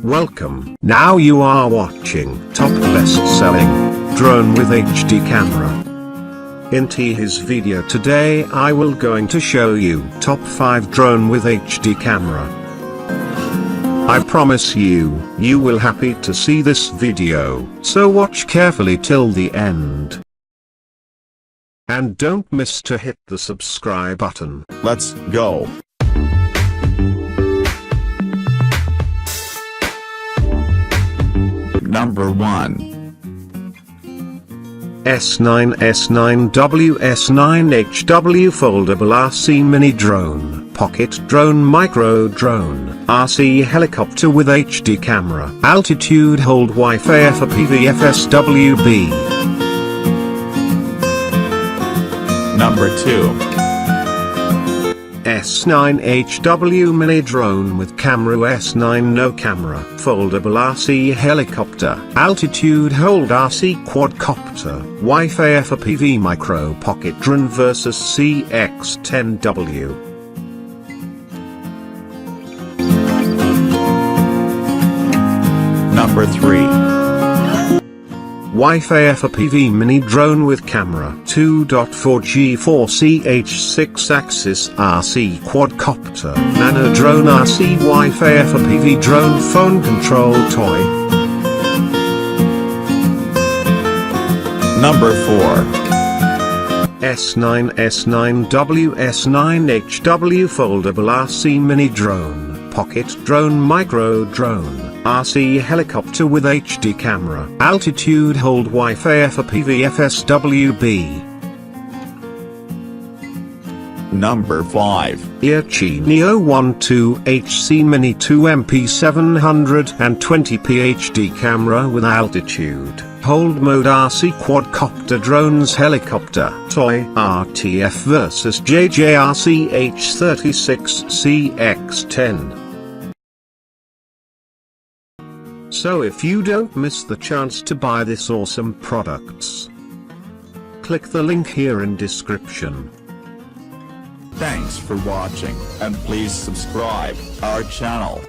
Welcome. Now you are watching top best-selling drone with HD camera. In his video today I will going to show you top 5 drone with HD camera. I promise you will happy to see this video, so watch carefully till the end. And don't miss to hit the subscribe button. Let's go. Number 1. S9W9HW Foldable RC Mini Drone, Pocket Drone Micro Drone, RC Helicopter with HD camera, Altitude Hold Wi-Fi FPV FSWB. Number 2. S9HW Mini Drone with camera S9 No Camera, Foldable RC Helicopter, Altitude Hold RC Quadcopter, Wi-Fi FPV Micro Pocket Drone vs CX10W. Number 3. Wi-Fi FPV Mini Drone with camera 2.4G4CH6 Axis RC Quadcopter, Nano Drone RC Wi-Fi FPV Drone Phone Control Toy. Number 4. S9W9HW Foldable RC Mini Drone, Pocket Drone Micro Drone, RC Helicopter with HD camera, Altitude Hold Wi-Fi FPV FSWB. Number 5. Yachi Neo 12 HC Mini 2 MP 720p HD camera with Altitude Hold Mode RC Quadcopter Drones Helicopter Toy RTF vs JJRC H36 CX10. So if you don't miss the chance to buy this awesome products, click the link here in description. Thanks for watching, and please subscribe our channel.